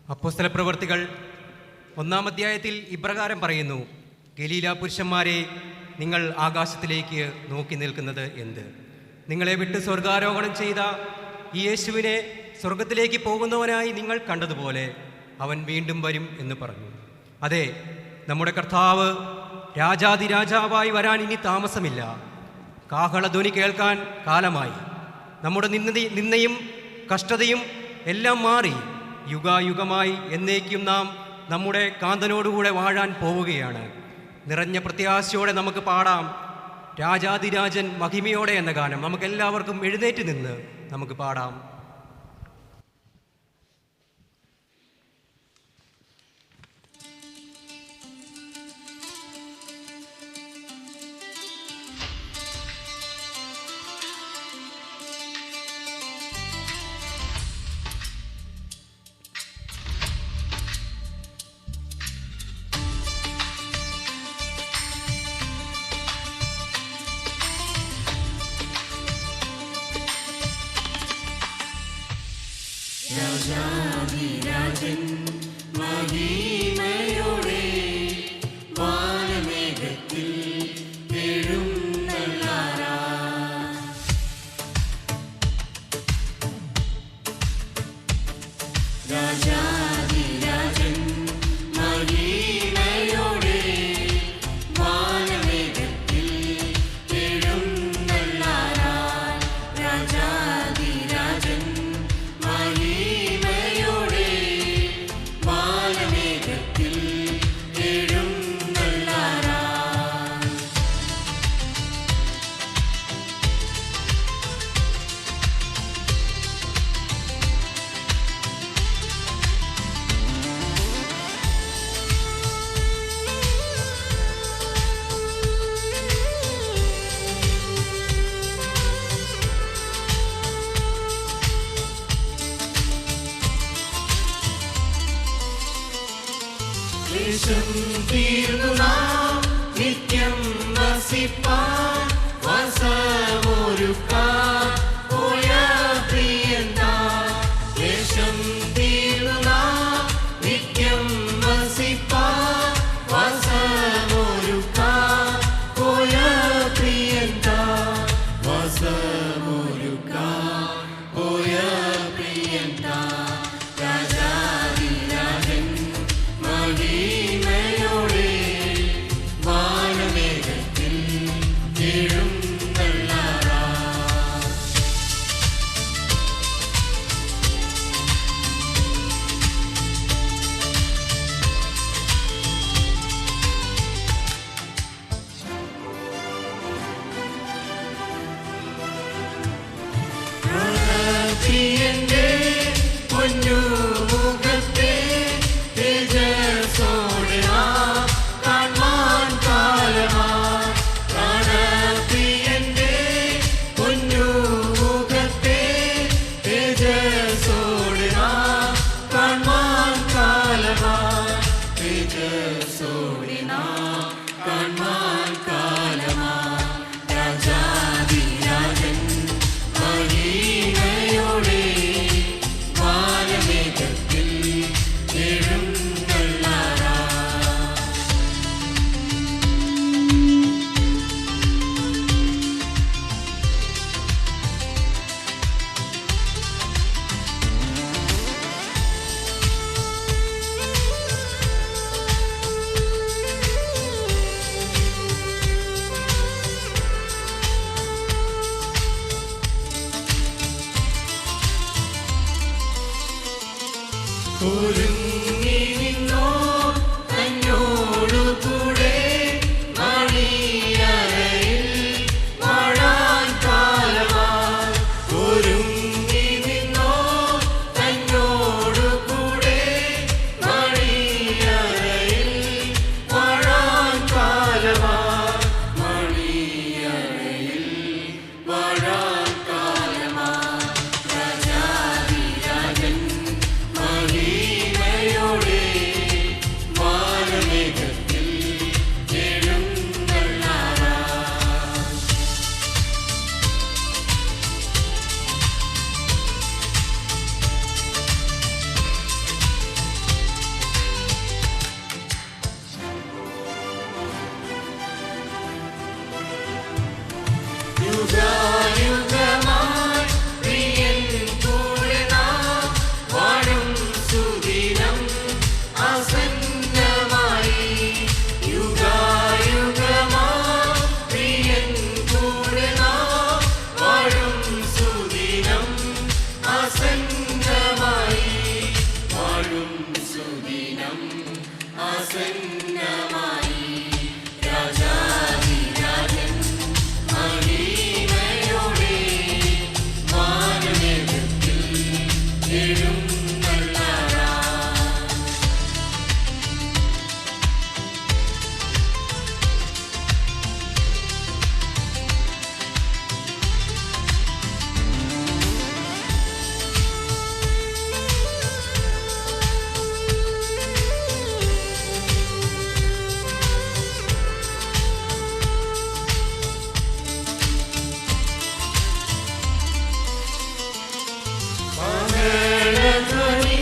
അപ്പോസ്തല പ്രവൃത്തികൾ 1-ാം അധ്യായത്തിൽ ഇപ്രകാരം പറയുന്നു: ഗലീല പുരുഷന്മാരെ, നിങ്ങൾ ആകാശത്തിലേക്ക് നോക്കി നിൽക്കുന്നത് എന്ത്? നിങ്ങളെ വിട്ട് സ്വർഗാരോഹണം ചെയ്ത ഈ യേശുവിനെ സ്വർഗത്തിലേക്ക് പോകുന്നവനായി നിങ്ങൾ കണ്ടതുപോലെ അവൻ വീണ്ടും വരും എന്ന് പറഞ്ഞു. അതെ, നമ്മുടെ കർത്താവ് രാജാതിരാജാവായി വരാൻ ഇനി താമസമില്ല. കാഹളധ്വനി കേൾക്കാൻ കാലമായി. നമ്മുടെ നിന്ദയും കഷ്ടതയും എല്ലാം മാറി യുഗായുഗമായി എന്നേക്കും നാം നമ്മുടെ കാന്തനോടുകൂടെ വാഴാൻ പോവുകയാണ്. നിറഞ്ഞ പ്രത്യാശയോടെ നമുക്ക് പാടാം രാജാതിരാജൻ മഹിമയോടെ എന്ന ഗാനം. നമുക്കെല്ലാവർക്കും എഴുന്നേറ്റ് നിന്ന് നമുക്ക് പാടാം. രാജാധിരാജൻ മഹിമയോടെ വാനമേഘത്തിൽ എഴുന്നള്ളാരാ. രാജാധിരാജൻ മഹിമയോടെ വാനമേഘത്തിൽ എഴുന്നള്ളാരാ. രാജാധിരാജൻ മഹിമയോടെ വാനമേഘത്തിൽ എഴുന്നള്ളാരാ. ദേശം തീർന്നു നാം നിത്യം വസിപ്പാൻ വാസമൊരുക്കാൻ പോയ പ്രിയൻ താൻ. ദേശം തീർന്നു നാം നിത്യം വസിപ്പാൻ വാസമൊരുക്കാൻ പോയ പ്രിയൻ താൻ. വാസമൊരുക്കാൻ പോയ പ്രിയൻ താൻ. രാജാധിരാജൻ മഹിമയോടെ വാനമേഘത്തിൽ എഴുന്നള്ളാരാ. പ്രിയന്റെ പൊന്നു മുഖത്തെ തേജസ്സോടെ നാം കാണുവാൻ കാലമായി. പ്രാണപ്രിയന്റെ പൊന്നു മുഖത്തെ തേജസ്സോടെ നാം കാണുവാൻ കാലമായി. തേജസ്സോടെ നാം കാണുവാൻ കാലമായി. രാജാധിരാജൻ മഹിമയോടെ വാനമേഘത്തിൽ എഴുന്നള്ളാരാ. ഒരുങ്ങി നിന്നോ തന്നോടുകൂടെ മണിയറയിൽ വാഴാൻ കാലമായി. ഒരുങ്ങി നിന്നോ തന്നോടുകൂടെ മണിയറയിൽ വാഴാൻ കാലമായി. മണിയറയിൽ വാഴാൻ കാലമായി. രാജാധിരാജൻ മഹിമയോടെ ആസന്നമായി രാജാധിരാജൻ മഹിമയോടെ വാനമേഘത്തിൽ എഴുന്നള്ളാൻ. മംഗളധ്വനി